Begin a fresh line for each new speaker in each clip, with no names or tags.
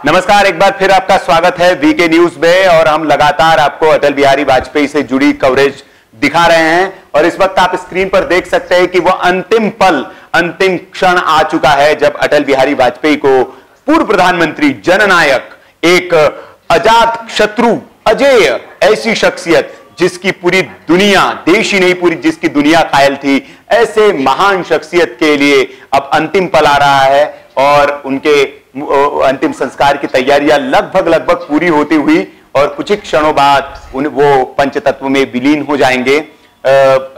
नमस्कार, एक बार फिर आपका स्वागत है वीके न्यूज में और हम लगातार आपको अटल बिहारी वाजपेयी से जुड़ी कवरेज दिखा रहे हैं। और इस वक्त आप स्क्रीन पर देख सकते हैं कि वह अंतिम पल, अंतिम क्षण आ चुका है जब अटल बिहारी वाजपेयी को पूर्व प्रधानमंत्री, जननायक, एक अजात शत्रु, अजेय ऐसी शख्सियत जिसकी पूरी दुनिया, देश ही नहीं पूरी जिसकी दुनिया कायल थी, ऐसे महान शख्सियत के लिए अब अंतिम पल आ रहा है और उनके अंतिम संस्कार की तैयारियां लगभग पूरी होती हुई और कुछ ही क्षणों बाद वो पंचतत्व में विलीन हो जाएंगे।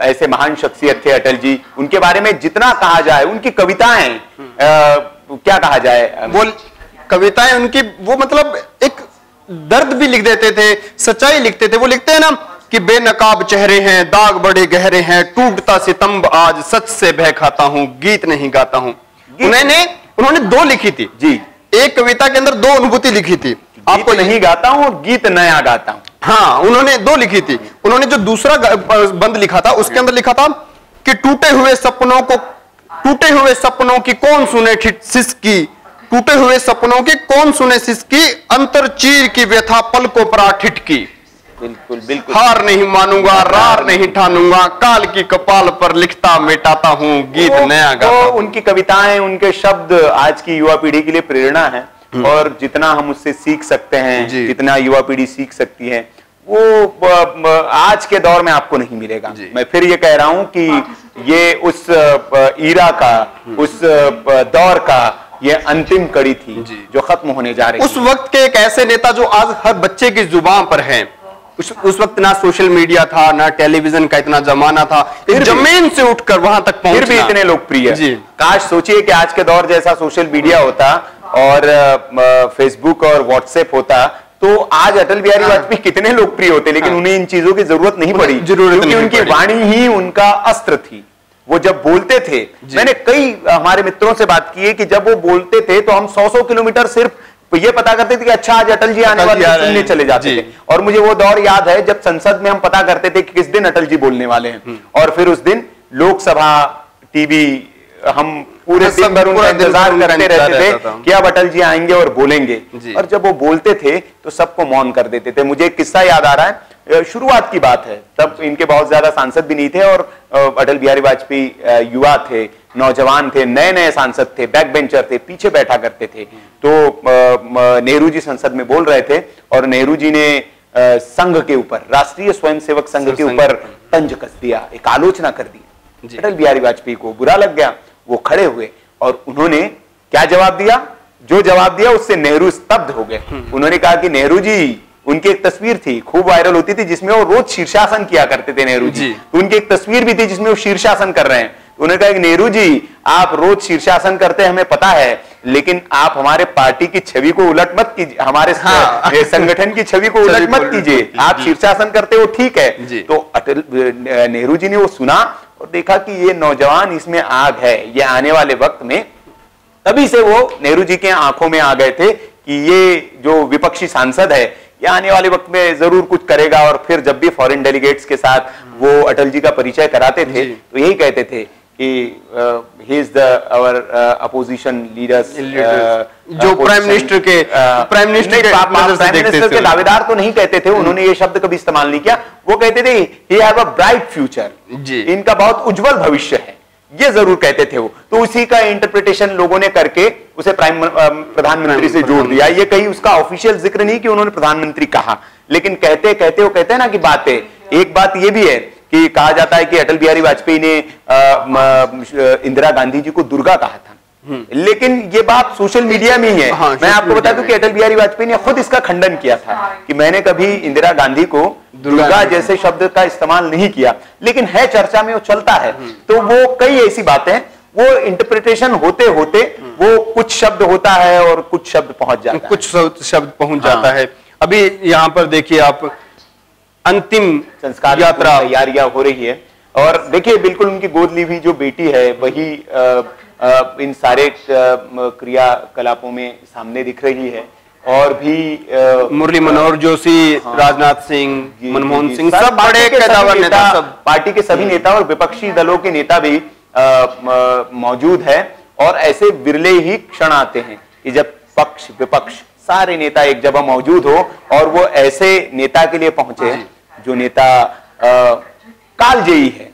ऐसे महान शख्सियत थे अटल जी। उनके बारे में जितना कहा जाए, उनकी कविताएं, क्या कहा जाए,
वो कविताएं उनकी, वो मतलब एक दर्द भी लिख देते थे, सच्चाई लिखते थे। वो लिखते हैं ना कि बेनकाब चेहरे हैं, दाग बड़े गहरे हैं, टूटता सितंब आज सच से बह खाता हूं, गीत नहीं गाता हूं। उन्होंने दो लिखी थी जी, एक कविता के अंदर दो अनुभूति लिखी थी,
आपको नहीं गाता हूं और गीत नया गाता हूं।
हाँ, उन्होंने दो लिखी थी। उन्होंने जो दूसरा बंद लिखा था उसके अंदर लिखा था कि टूटे हुए सपनों की कौन सुने सिसकी, टूटे हुए सपनों की कौन सुने सिसकी, अंतर चीर की व्यथा पलकों पर आठिट की।
बिल्कुल बिल्कुल।
हार नहीं मानूंगा, रार नहीं ठानूंगा, काल की कपाल पर लिखता मिटाता हूं, गीत नया गाता।
उनकी कविताएं, उनके शब्द आज की युवा पीढ़ी के लिए प्रेरणा है और जितना हम उससे सीख सकते हैं, जितना युवा पीढ़ी सीख सकती है, वो आज के दौर में आपको नहीं मिलेगा। मैं फिर ये कह रहा हूं कि ये उस ईरा का, उस दौर का ये अंतिम कड़ी थी जो खत्म होने जा रही।
उस वक्त के एक ऐसे नेता जो आज हर बच्चे की जुबान पर हैं। उस वक्त ना सोशल मीडिया था, ना टेलीविजन का इतना जमाना था, जमीन से उठकर वहां तक पहुंचना,
फिर भी इतने लोकप्रिय। काश सोचिए कि आज के दौर जैसा सोशल मीडिया होता और फेसबुक और व्हाट्सएप होता तो आज अटल बिहारी वाजपेयी कितने लोकप्रिय होते। लेकिन उन्हें इन चीजों की जरूरत नहीं पड़ी क्योंकि उनकी वाणी ही उनका अस्त्र थी। वो जब बोलते थे, मैंने कई हमारे मित्रों से बात की है कि जब वो बोलते थे तो हम 100 किलोमीटर सिर्फ ये पता करते थे कि अच्छा आज अटल जी आने वाले, सुनने चले जाते थे। और मुझे वो दौर याद है जब संसद में हम पता करते थे कि किस दिन अटल जी बोलने वाले हैं और फिर उस दिन लोकसभा, टीवी, हम पूरे दिन भर उनका इंतजार करते रहते थे कि अब अटल जी आएंगे और बोलेंगे। और जब वो बोलते थे तो सबको मौन कर देते थे। मुझे एक किस्सा याद आ रहा है, शुरुआत की बात है, तब इनके बहुत ज्यादा सांसद भी नहीं थे और अटल बिहारी वाजपेयी युवा थे, नौजवान थे, नए नए सांसद थे, बैक बेंचर थे, पीछे बैठा करते थे। तो नेहरू जी संसद में बोल रहे थे और नेहरू जी ने संघ के ऊपर, राष्ट्रीय स्वयंसेवक संघ के ऊपर तंज कस दिया, एक आलोचना कर दी। अटल बिहारी वाजपेयी को बुरा लग गया, वो खड़े हुए और उन्होंने क्या जवाब दिया? जो जवाब दिया उससे नेहरू स्तब्ध हो गए। उन्होंने कहा कि नेहरू जी, उनकी एक तस्वीर थी, खूब वायरल होती थी, जिसमें वो रोज शीर्षासन किया करते थे नेहरू जी। तो उनकी एक तस्वीर भी थी जिसमें वो शीर्षासन कर रहे हैं। तो उन्होंने कहा कि नेहरू जी, आप रोज शीर्षासन करते हैं, हमें पता है, लेकिन आप हमारे पार्टी की छवि को उलट मत कीजिए, हमारे संगठन की छवि को उलट मत कीजिए। आप शीर्षासन करते हो, ठीक है। तो अटल नेहरू जी ने वो सुना और देखा कि ये नौजवान, इसमें आग है, ये आने वाले वक्त में, तभी से वो नेहरू जी के आंखों में आ गए थे कि ये जो विपक्षी सांसद है ये आने वाले वक्त में जरूर कुछ करेगा। और फिर जब भी फॉरेन डेलीगेट्स के साथ वो अटल जी का परिचय कराते थे तो यही कहते थे कि he is our opposition leaders,
जो प्राइम मिनिस्टर के
दावेदार तो नहीं कहते थे, उन्होंने ये शब्द कभी इस्तेमाल नहीं किया। वो कहते थे he have a bright future, इनका बहुत उज्जवल भविष्य है, ये जरूर कहते थे वो। तो उसी का इंटरप्रिटेशन लोगों ने करके उसे प्रधानमंत्री से जोड़ दिया। ये कहीं उसका ऑफिशियल जिक्र नहीं कि उन्होंने प्रधानमंत्री कहा, लेकिन कहते कहते वो कहते हैं ना कि बातें। एक बात ये भी है कि कहा जाता है कि अटल बिहारी वाजपेयी ने इंदिरा गांधी जी को दुर्गा कहा था, लेकिन ये बात सोशल मीडिया में ही है। मैं आपको बता दूं कि अटल बिहारी वाजपेयी ने खुद इसका खंडन किया था कि मैंने कभी इंदिरा गांधी को दुर्गा जैसे शब्द का इस्तेमाल नहीं किया, लेकिन है चर्चा में, वो चलता है। तो वो कई ऐसी बातें, वो इंटरप्रिटेशन होते होते वो कुछ शब्द होता है और कुछ शब्द पहुंच जाता है,
कुछ शब्द पहुंच जाता है। अभी यहाँ पर देखिए आप, अंतिम
संस्कार यात्रा तैयारियां हो रही है और देखिए बिल्कुल उनकी गोद ली हुई जो बेटी है वही इन सारे क्रियाकलापों में सामने दिख रही है। और भी
मुरली मनोहर जोशी, राजनाथ सिंह, मनमोहन सिंह, सब बड़े कद्दावर नेता, सब
पार्टी के सभी नेता और विपक्षी दलों के नेता भी मौजूद है। और ऐसे विरले ही क्षण आते हैं कि जब पक्ष विपक्ष सारे नेता एक जगह मौजूद हो और वो ऐसे नेता के लिए पहुंचे जो नेता कालजयी है।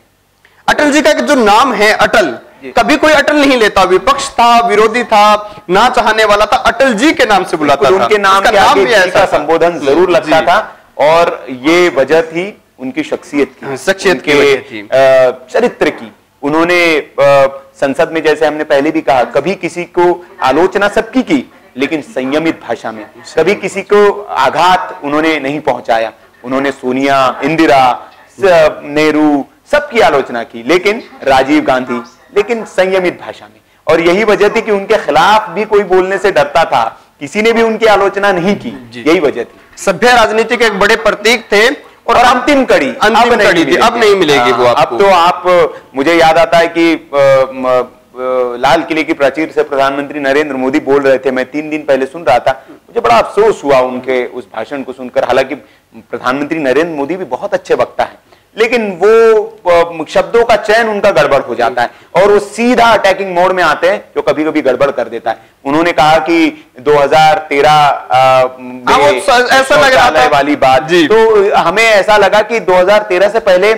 अटल जी का जो नाम है अटल, कभी कोई अटल नहीं लेता, विपक्ष था, विरोधी था, ना चाहने वाला था, अटल जी के नाम से बुलाता था।
उनके नाम के आगे जी का संबोधन जरूर लगता था और ये वजह थी उनकी शख्सियत की, चरित्र की। उन्होंने संसद में, जैसे हमने पहले भी कहा, कभी किसी को आलोचना सबकी की, लेकिन संयमित भाषा में। कभी किसी को आघात उन्होंने नहीं पहुंचाया। उन्होंने सोनिया, इंदिरा, नेहरू सबकी आलोचना की, लेकिन राजीव गांधी, लेकिन संयमित भाषा में। और यही वजह थी कि उनके खिलाफ भी कोई बोलने से डरता था, किसी ने भी उनकी आलोचना नहीं की। यही वजह थी।
सभ्य राजनीति के एक बड़े प्रतीक थे
और अंतिम कड़ी
अब नहीं मिलेगी वो आपको।
अब तो आप, मुझे याद आता है कि लाल किले की प्राचीर से प्रधानमंत्री नरेंद्र मोदी बोल रहे थे, मैं 3 दिन पहले सुन रहा था, मुझे बड़ा अफसोस हुआ उनके उस भाषण को सुनकर। हालांकि प्रधानमंत्री नरेंद्र मोदी भी बहुत अच्छे वक्ता हैं, लेकिन वो शब्दों का चयन उनका गड़बड़ हो जाता है और वो सीधा अटैकिंग मोड में आते हैं, जो कभी कभी गड़बड़ कर देता है। उन्होंने कहा कि 2013
ऐसा लग रहा था
वाली बात, तो हमें ऐसा लगा कि 2013 से पहले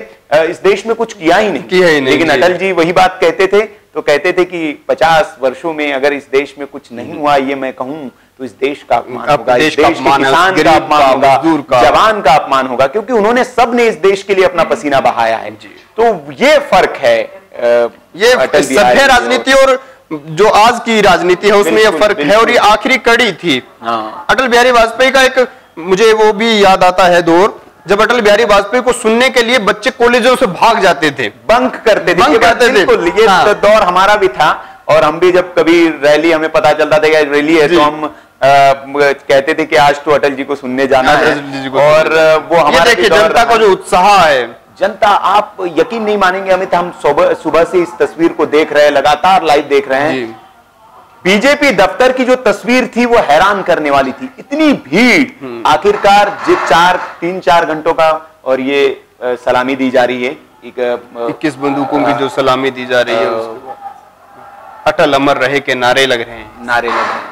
इस देश में कुछ किया ही नहीं। लेकिन अटल जी वही बात कहते थे, तो कहते थे कि 50 वर्षों में अगर इस देश में कुछ नहीं हुआ, ये मैं कहूं तो इस देश का अपमान होगा, इस देश के किसान का अपमान होगा, जवान का अपमान होगा, क्योंकि उन्होंने सब ने इस देश के लिए अपना पसीना बहाया है। तो ये फर्क है,
ये सभ्य राजनीति और जो आज की राजनीति है उसमें ये फर्क है। और ये आखिरी कड़ी थी। अटल बिहारी वाजपेयी का एक मुझे वो भी याद आता है दौर, जब अटल बिहारी वाजपेयी को सुनने के लिए बच्चे कॉलेजों से भाग जाते थे,
बंक करते थे। ये दौर हमारा भी था और हम भी जब कभी रैली, हमें पता चलता था कि रैली है, तो हम कहते थे कि आज तो अटल जी को सुनने जाना है। और वो हमारे
जनता का जो उत्साह है,
जनता, आप यकीन नहीं मानेंगे अमित, हम सुबह से इस तस्वीर को देख रहे हैं, लगातार लाइव देख रहे हैं। बीजेपी दफ्तर की जो तस्वीर थी वो हैरान करने वाली थी, इतनी भीड़। आखिरकार 3-4 घंटों का और ये सलामी दी जा रही है,
21 बंदूकों की जो सलामी दी जा रही है, अटल अमर रहे के नारे लग रहे हैं,
नारे लग रहे हैं।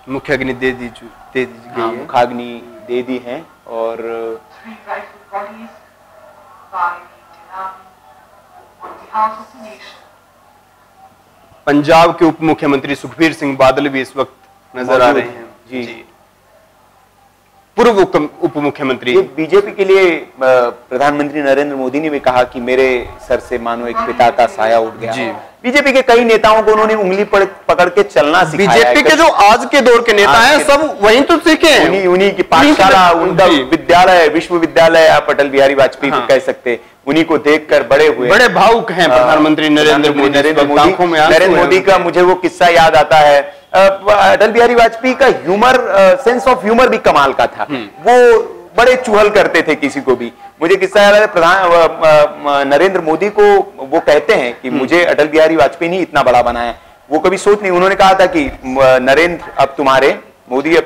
मुखाग्नि दे दी गई है,
मुखाग्नि दे दी है। और
पंजाब के उप मुख्यमंत्री सुखबीर सिंह बादल भी इस वक्त नजर आ रहे हैं। जी। पूर्व उप मुख्यमंत्री।
बीजेपी के लिए प्रधानमंत्री नरेंद्र मोदी ने भी कहा कि मेरे सर से मानो एक पिता का साया उठ गया। जी। बीजेपी के कई नेताओं को उन्होंने उंगली पकड़ के चलना सिखाया।
बीजेपी के जो आज के दौर के नेता हैं सब वहीं तो सीखे हैं,
उन्हीं की पाठशाला, उनका विद्यालय, विश्वविद्यालय आप अटल बिहारी वाजपेयी को कह सकते, उन्हीं को देखकर बड़े हुए।
बड़े भावुक हैं प्रधानमंत्री नरेंद्र
मोदी का मुझे वो किस्सा याद आता है। अटल बिहारी वाजपेयी का ह्यूमर, सेंस ऑफ ह्यूमर भी कमाल का था। वो बड़े चुहल करते थे किसी को भी। मुझे किस्सा याद है, नरेंद्र मोदी को वो कहते हैं कि मुझे अटल बिहारी वाजपेयी ने इतना बड़ा बनाया। वो कभी सोच नहीं, उन्होंने कहा था कि नरेंद्र, अब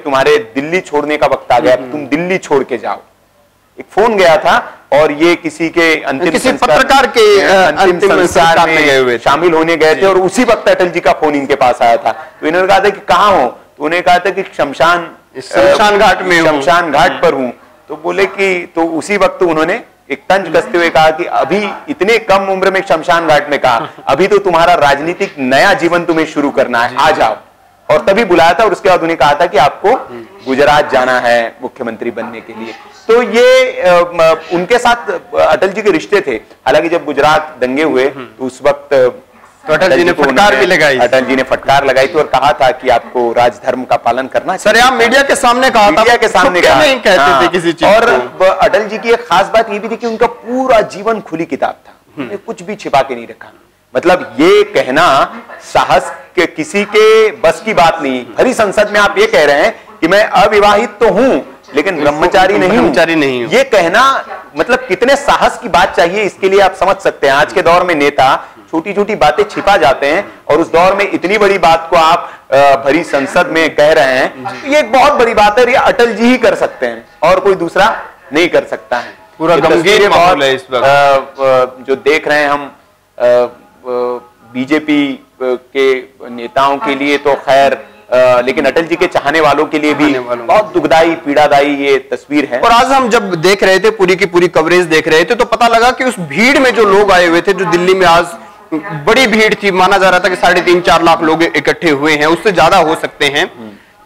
तुम्हारे दिल्ली छोड़ने का वक्त आ गया, अब तुम दिल्ली छोड़ के जाओ। एक फोन गया था और ये किसी के
किसी पत्रकार के
अंतिम संस्कार में शामिल होने गए थे और उसी वक्त अटल जी का फोन इनके पास आया था। तो इन्होंने कहा था कि कहाँ हो, तो उन्हें कहा था कि शमशान घाट में, शमशान घाट पर हूं। तो बोले कि, तो उसी वक्त उन्होंने एक तंज कसते हुए कहा कि अभी इतने कम उम्र में शमशान घाट में कहा, अभी तो तुम्हारा राजनीतिक नया जीवन तुम्हें शुरू करना है, आ जाओ। और तभी बुलाया था और उसके बाद उन्हें कहा था कि आपको गुजरात जाना है मुख्यमंत्री बनने के लिए। तो ये उनके साथ अटल जी के रिश्ते थे। हालांकि जब गुजरात दंगे हुए तो उस वक्त
तो अटल जी ने फटकार भी लगाई।
अटल जी ने फटकार लगाई थी और कहा था कि आपको राजधर्म का पालन करना चाहिए।
सर, आप मीडिया के सामने कहा था,
मीडिया के सामने कहा,
नहीं कहते थे किसी चीज।
और अटल जी की एक खास बात ये भी थी कि उनका पूरा जीवन खुली किताब था, कुछ भी छिपा के नहीं रखा। मतलब ये कहना साहस के किसी के बस की बात नहीं। भरी संसद में आप ये कह रहे हैं कि मैं अविवाहित तो हूं लेकिन ब्रह्मचारी नहीं हूं। ये कहना मतलब कितने साहस की बात चाहिए, इसके लिए आप समझ सकते हैं। आज के दौर में नेता छोटी छोटी बातें छिपा जाते हैं और उस दौर में इतनी बड़ी बात को आप भरी संसद में कह रहे हैं, ये एक बहुत बड़ी बात है। ये अटल जी ही कर सकते हैं और कोई दूसरा नहीं कर सकता है।
पूरा गंभीर माहौल है इस वक्त।
जो देख रहे हैं हम बीजेपी के नेताओं के लिए तो खैर, लेकिन अटल जी के चाहने वालों के लिए भी बहुत दुखदाई पीड़ादायी ये तस्वीर है।
और आज हम जब देख रहे थे, पूरी की पूरी कवरेज देख रहे थे, तो पता लगा कि उस भीड़ में जो लोग आए हुए थे, जो दिल्ली में आज बड़ी भीड़ थी, माना जा रहा था कि 3.5-4 लाख लोग इकट्ठे हुए हैं, उससे ज्यादा हो सकते हैं,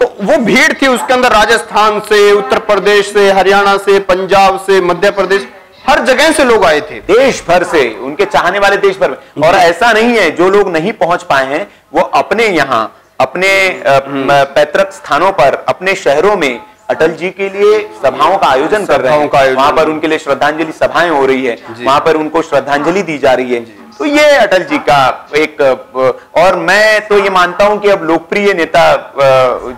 तो वो भीड़ थी, उसके अंदर राजस्थान से, उत्तर प्रदेश से, हरियाणा से, पंजाब से, मध्य प्रदेश, हर जगह से लोग आए थे,
देश भर से, उनके चाहने वाले देश भर में। और ऐसा नहीं है जो लोग नहीं पहुंच पाए हैं वो अपने यहाँ, अपने पैतृक स्थानों पर, अपने शहरों में अटल जी के लिए सभाओं का आयोजन कर रहे हैं। वहां पर उनके लिए श्रद्धांजलि सभाएं हो रही है, वहां पर उनको श्रद्धांजलि दी जा रही है। तो ये अटल जी का एक, और मैं तो ये मानता हूं कि अब लोकप्रिय नेता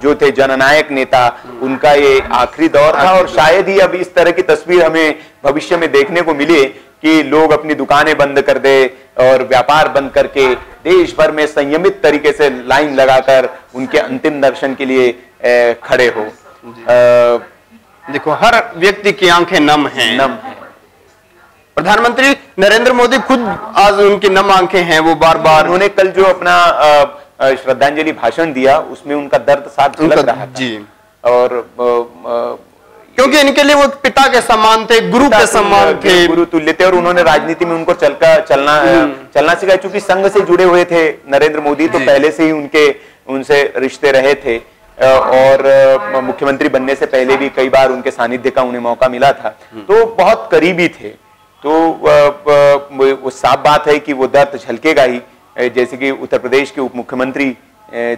जो थे, जननायक नेता, उनका ये आखिरी दौर था। और शायद ही अब इस तरह की तस्वीर हमें भविष्य में देखने को मिले कि लोग अपनी दुकानें बंद कर दे और व्यापार बंद करके देश भर में संयमित तरीके से लाइन लगाकर उनके अंतिम दर्शन के लिए खड़े हो।
देखो, हर व्यक्ति की आंखें नम हैं। प्रधानमंत्री नरेंद्र मोदी खुद आज उनकी नम आंखें हैं, वो बार बार,
उन्होंने कल जो अपना श्रद्धांजलि भाषण दिया उसमें उनका दर्द साफ झलक रहा था।
जी।
और
क्योंकि इनके लिए वो पिता के समान थे, गुरु के समान थे,
गुरु तुल्य थे, और उन्होंने राजनीति में उनको चलना सिखाया। चूंकि संघ से जुड़े हुए थे नरेंद्र मोदी, तो पहले से ही उनसे रिश्ते रहे थे, और मुख्यमंत्री बनने से पहले भी कई बार उनके सानिध्य का उन्हें मौका मिला था, तो बहुत करीबी थे। तो वो साफ बात है कि वो दर्द झलकेगा ही। जैसे कि उत्तर प्रदेश के उप मुख्यमंत्री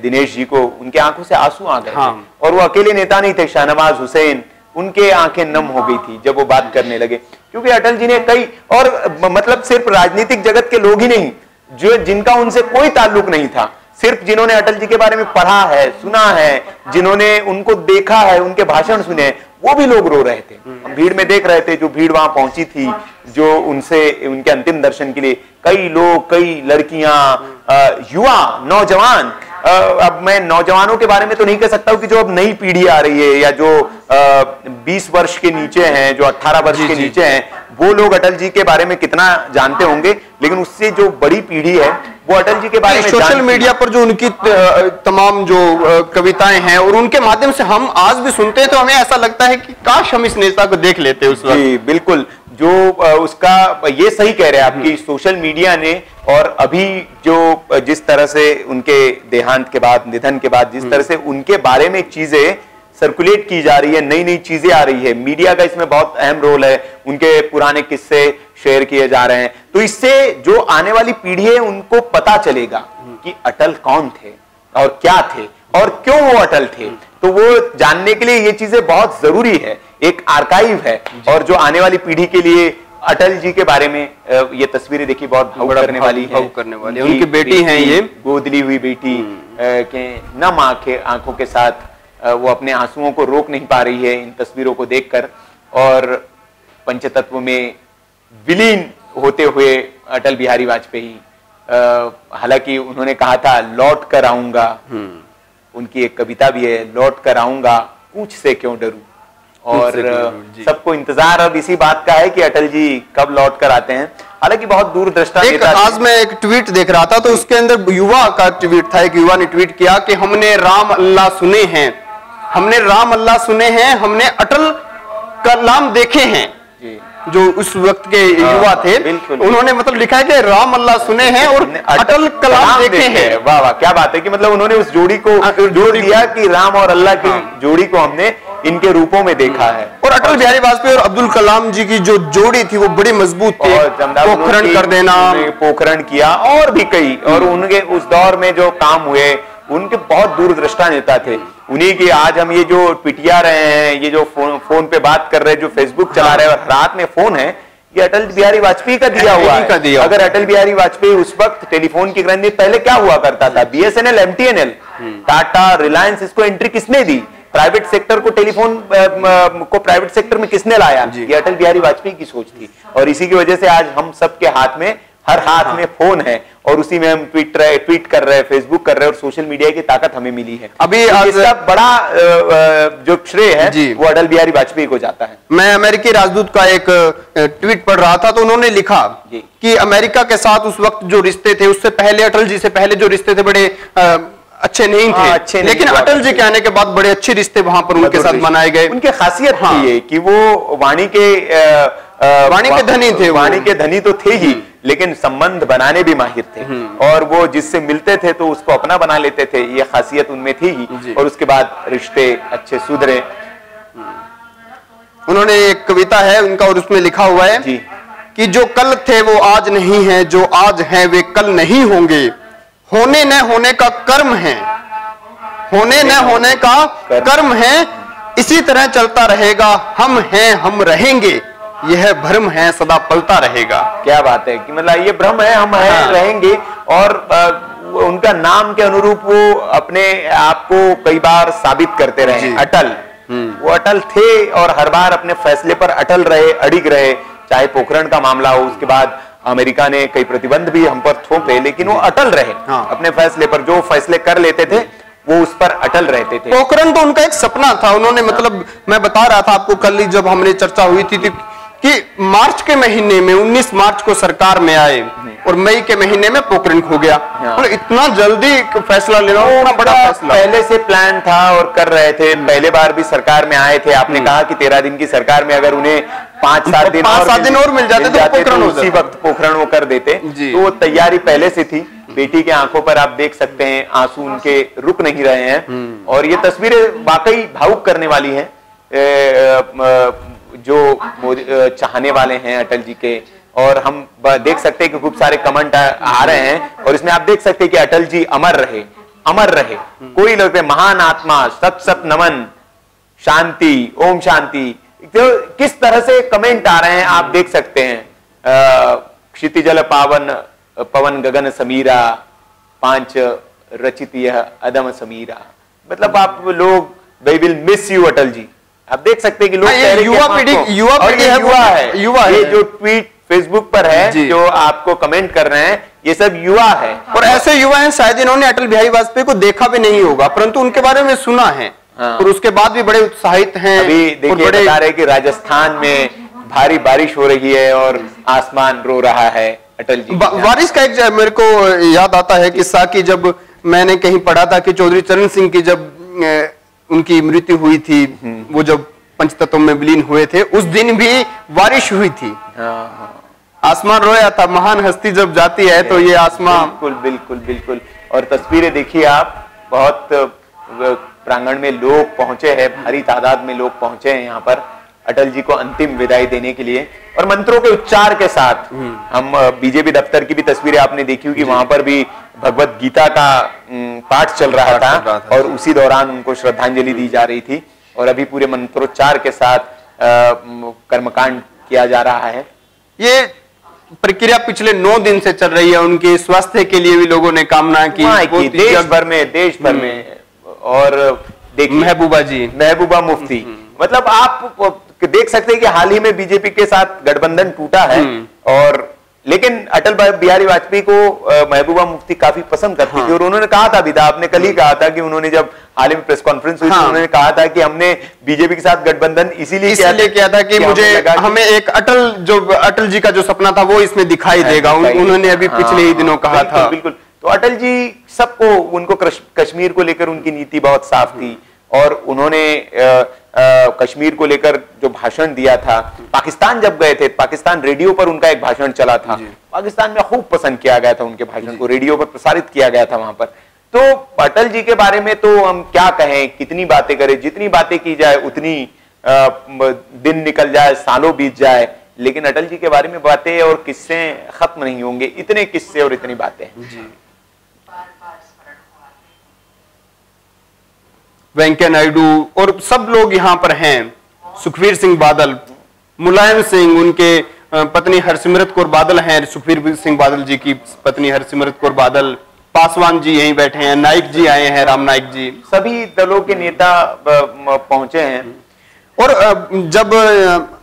दिनेश जी को उनके आंखों से आंसू आ गए। हाँ। और वो अकेले नेता नहीं थे, शाहनवाज हुसैन, उनके आंखें नम हो गई थी जब वो बात करने लगे। क्योंकि अटल जी ने कई, और मतलब सिर्फ राजनीतिक जगत के लोग ही नहीं, जो जिनका उनसे कोई ताल्लुक नहीं था, सिर्फ जिन्होंने अटल जी के बारे में पढ़ा है, सुना है, जिन्होंने उनको देखा है, उनके भाषण सुने, वो भी लोग रो रहे थे। हम भीड़ में देख रहे थे, जो भीड़ वहां पहुंची थी, जो उनसे उनके अंतिम दर्शन के लिए कई लोग, कई लड़कियां, युवा, नौजवान। अब मैं नौजवानों के बारे में तो नहीं कह सकता हूं कि जो अब नई पीढ़ी आ रही है, या जो 20 वर्ष के नीचे हैं, जो 18 वर्ष के नीचे हैं, वो लोग अटल जी के बारे में कितना जानते होंगे, लेकिन उससे जो बड़ी पीढ़ी है वो अटल जी के बारे में
सोशल मीडिया पर जो उनकी तमाम जो कविताएं हैं, और उनके माध्यम से हम आज भी सुनते हैं, तो हमें ऐसा लगता है कि काश हम इस नेता को देख लेते उस वक्त।
जी बिल्कुल, जो उसका, ये सही कह रहे हैं आपकी, सोशल मीडिया ने, और अभी जो जिस तरह से उनके देहांत के बाद, निधन के बाद, जिस तरह से उनके बारे में चीजें सर्कुलेट की जा रही है, नई नई चीजें आ रही है, मीडिया का इसमें बहुत अहम रोल है। उनके पुराने किस्से शेयर किए जा रहे हैं, तो इससे जो आने वाली पीढ़ी है उनको पता चलेगा कि अटल कौन थे और क्या थे और क्यों वो अटल थे। तो वो जानने के लिए ये चीजें बहुत जरूरी है, एक आर्काइव है। और जो आने वाली पीढ़ी के लिए अटल जी के बारे में ये तस्वीरें देखी, बहुत भावुक करने वाली है।
उनकी बेटी हैं, ये
गोदली हुई बेटी के नम आंखों के साथ वो अपने आंसुओं को रोक नहीं पा रही है इन तस्वीरों को देखकर, और पंचतत्व में विलीन होते हुए अटल बिहारी वाजपेयी, हालांकि उन्होंने कहा था लौट कर आऊंगा, उनकी एक कविता भी है, लौट कर आऊंगा पूछ से क्यों डरूं। और सबको इंतजार अब इसी बात का है कि अटल जी कब लौट कर आते हैं। हालांकि बहुत दूरदृष्टा नेता।
आज मैं एक ट्वीट देख रहा था, तो उसके अंदर युवा का ट्वीट था, एक युवा ने ट्वीट किया कि हमने राम अल्लाह सुने हैं, हमने राम अल्लाह सुने हैं, हमने अटल कलाम देखे हैं। जो उस वक्त के युवा थे, उन्होंने मतलब लिखा है कि राम अल्लाह सुने हैं और अटल कलाम देखे हैं।
वाह वाह, क्या बात है कि मतलब उन्होंने उस जोड़ी को जोड़ दिया कि राम और अल्लाह की जोड़ी को हमने इनके रूपों में देखा है।
और अटल बिहारी वाजपेयी और अब्दुल कलाम जी की जो जोड़ी थी वो बड़ी मजबूत थी। पोखरण कर देना,
पोखरण किया, और भी कई, और उनके उस दौर में जो काम हुए, उनके बहुत दूरदृष्टा नेता थे। उन्हीं की आज हम ये जो पिटिया रहे हैं, ये जो फोन पे बात कर रहे हैं, जो फेसबुक चला रहे हैं और रात में फोन है, ये अटल बिहारी वाजपेयी का दिया हुआ है। अगर अटल बिहारी वाजपेयी उस वक्त टेलीफोन की क्रांति, पहले क्या हुआ करता था, BSNL, MTNL, टाटा, रिलायंस, इसको एंट्री किसने दी, प्राइवेट सेक्टर को, टेलीफोन को प्राइवेट सेक्टर में किसने लाया, ये अटल बिहारी वाजपेयी की सोच थी। और इसी की वजह से आज हम सबके हाथ में हर हाथ में फोन है और उसी में हम ट्वीट कर रहे हैं, फेसबुक कर रहे हैं और सोशल मीडिया की ताकत हमें मिली है।
अभी
तो इसका बड़ा जो श्रेय है वो अटल बिहारी वाजपेयी को जाता है।
मैं अमेरिकी राजदूत का एक ट्वीट पढ़ रहा था तो उन्होंने लिखा कि अमेरिका के साथ उस वक्त जो रिश्ते थे, उससे पहले अटल जी से पहले जो रिश्ते थे बड़े अच्छे नहीं थे, लेकिन अटल जी के आने के बाद बड़े अच्छे रिश्ते वहां पर उनके साथ बनाए गए।
उनकी खासियत थी ये कि वो वाणी के धनी थे, वाणी के धनी तो थे ही, लेकिन संबंध बनाने भी माहिर थे और वो जिससे मिलते थे तो उसको अपना बना लेते थे, ये खासियत उनमें थी ही। और उसके बाद रिश्ते अच्छे सुधरे।
उन्होंने एक कविता है उनका और उसमें लिखा हुआ है कि जो कल थे वो आज नहीं है, जो आज हैं वे कल नहीं होंगे, होने न होने का कर्म है, होने न होने का कर्म है, इसी तरह चलता रहेगा, हम हैं हम रहेंगे, यह भ्रम है सदा पलता रहेगा।
क्या बात है कि मतलब ये भ्रम है, हम हैं रहेंगे। और उनका नाम के अनुरूप वो अपने आप को कई बार साबित करते रहे, अटल। वो अटल थे और हर बार अपने फैसले पर अटल रहे, अडिग रहे, चाहे पोखरण का मामला हो, उसके बाद अमेरिका ने कई प्रतिबंध भी हम पर थोपे, लेकिन वो अटल रहे अपने फैसले पर। जो फैसले कर लेते थे वो उस पर अटल रहते थे।
पोखरण तो उनका एक सपना था। उन्होंने मतलब मैं बता रहा था आपको कल ही जब हमने चर्चा हुई थी कि मार्च के महीने में 19 मार्च को सरकार में आए और मई के महीने में पोखरण खो गया। मतलब इतना जल्दी फैसला लेना, इतना बड़ा फैसला
पहले से प्लान था और कर रहे थे। पहले बार भी सरकार में आए थे, आपने कहा कि 13 दिन की सरकार में अगर उन्हें 5-7 दिन और मिल जाते तो उसी वक्त पोखरण वो कर देते। तो वो तैयारी पहले से थी। बेटी के आंखों पर आप देख सकते हैं आंसू उनके रुक नहीं रहे हैं और ये तस्वीरें वाकई भावुक करने वाली हैं। जो चाहने वाले हैं अटल जी के, और हम देख सकते हैं कि खूब सारे कमेंट आ रहे हैं और इसमें आप देख सकते हैं कि अटल जी अमर रहे, अमर रहे। कोई लोग महान आत्मा, सत सत नमन, शांति, ओम शांति। तो किस तरह से कमेंट आ रहे हैं आप देख सकते हैं। क्षितिजल पावन पवन गगन समीरा, पांच रचित यह अदम समीरा। मतलब आप लोग they will miss you Atal ji. आप देख सकते हैं कि लोग
युवा पीढ़ी
है, युवा ये जो ट्वीट फेसबुक पर है, जो आपको कमेंट कर रहे हैं, ये सब युवा है।
और ऐसे युवा हैं शायद इन्होंने अटल बिहारी वाजपेयी को देखा भी नहीं होगा, परंतु उनके बारे में सुना है और उसके बाद भी बड़े उत्साहित हैं।
अभी देखिए बता रहे कि राजस्थान में भारी बारिश हो रही है और आसमान रो रहा है अटल जी।
बारिश का एक मेरे को याद आता है किस्सा कि जब मैंने कहीं पढ़ा था कि चौधरी चरण सिंह की जब उनकी मृत्यु हुई थी, वो जब पंचतत्व में विलीन हुए थे, उस दिन भी बारिश हुई थी। आसमान रोया था। महान हस्ती जब जाती है तो ये आसमान
बिल्कुल बिल्कुल बिल्कुल। और तस्वीरें देखिए आप, बहुत प्रांगण में लोग पहुंचे हैं, भारी तादाद में लोग पहुंचे हैं यहाँ पर अटल जी को अंतिम विदाई देने के लिए और मंत्रों के उच्चार के साथ। हम बीजेपी दफ्तर की भी तस्वीरें आपने देखी होगी, वहां पर भी भगवत गीता का पाठ चल रहा था और उसी दौरान उनको श्रद्धांजलि दी जा रही थी। और अभी पूरे मंत्रोच्चार के साथ कर्मकांड किया जा रहा है।
ये प्रक्रिया पिछले 9 दिन से चल रही है। उनके स्वास्थ्य के लिए भी लोगों ने कामना की
देश भर में। और देखिए महबूबा मुफ्ती, मतलब आप देख सकते हैं कि हाल ही में बीजेपी के साथ गठबंधन टूटा है और लेकिन अटल बिहारी वाजपेयी को महबूबा मुफ्ती काफी पसंद करती थी। और उन्होंने कहा था, अभी आपने कल ही कहा था कि उन्होंने जब हाल ही में प्रेस कॉन्फ्रेंस हुई, उन्होंने कहा था कि हमने बीजेपी के साथ गठबंधन इसीलिए किया था कि
हमें एक अटल जी का जो सपना था वो इसमें दिखाई देगा। उन्होंने अभी पिछले ही दिनों कहा था।
बिल्कुल। तो अटल जी सबको, उनको कश्मीर को लेकर उनकी नीति बहुत साफ थी और उन्होंने कश्मीर को लेकर जो भाषण दिया था, पाकिस्तान जब गए थे, पाकिस्तान रेडियो पर उनका एक भाषण चला था, पाकिस्तान में खूब पसंद किया गया था उनके भाषण को, रेडियो पर प्रसारित किया गया था वहां पर। तो अटल जी के बारे में तो हम क्या कहें, कितनी बातें करें, जितनी बातें की जाए उतनी दिन निकल जाए, सालों बीत जाए, लेकिन अटल जी के बारे में बातें और किस्से खत्म नहीं होंगे। इतने किस्से और इतनी बातें हैं।
वेंकैया नायडू और सब लोग यहाँ पर हैं। सुखबीर सिंह बादल, मुलायम सिंह, उनके पत्नी हरसिमरत कौर बादल हैं, सुखबीर सिंह बादल जी की पत्नी हरसिमरत कौर बादल, पासवान जी यहीं बैठे हैं, नाइक जी आए हैं, राम नाइक जी,
सभी दलों के नेता पहुंचे हैं।
और जब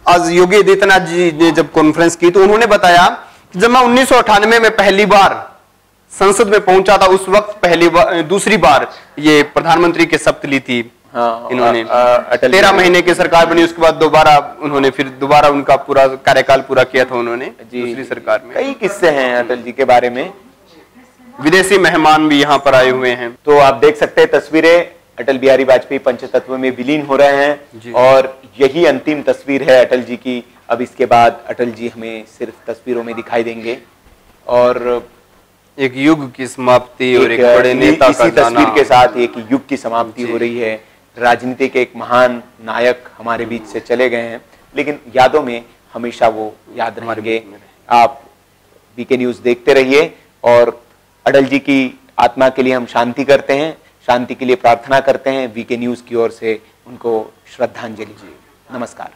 आज योगी आदित्यनाथ जी ने जब कॉन्फ्रेंस की तो उन्होंने बताया जब मैं 1998 में पहली बार संसद में पहुंचा था, उस वक्त दूसरी बार ये प्रधानमंत्री की शपथ ली थी।
हाँ,
इन्होंने 13 महीने की सरकार बनी, उसके बाद दोबारा उनका पूरा कार्यकाल पूरा किया था उन्होंने दूसरी सरकार में।
कई किस्से हैं अटल जी के बारे में,
विदेशी मेहमान भी यहाँ पर आए हुए हैं।
तो आप देख सकते हैं तस्वीरें, अटल बिहारी वाजपेयी पंचतत्व में विलीन हो रहे हैं और यही अंतिम तस्वीर है अटल जी की। अब इसके बाद अटल जी हमें सिर्फ तस्वीरों में दिखाई देंगे और
एक युग की समाप्ति और एक बड़े नेता का
इसी तस्वीर के साथ एक युग की समाप्ति हो रही है। राजनीति के एक महान नायक हमारे बीच से चले गए हैं, लेकिन यादों में हमेशा वो याद रहेंगे। आप वीके न्यूज देखते रहिए और अटल जी की आत्मा के लिए हम शांति करते हैं, शांति के लिए प्रार्थना करते हैं। वीके न्यूज की ओर से उनको श्रद्धांजलि। नमस्कार।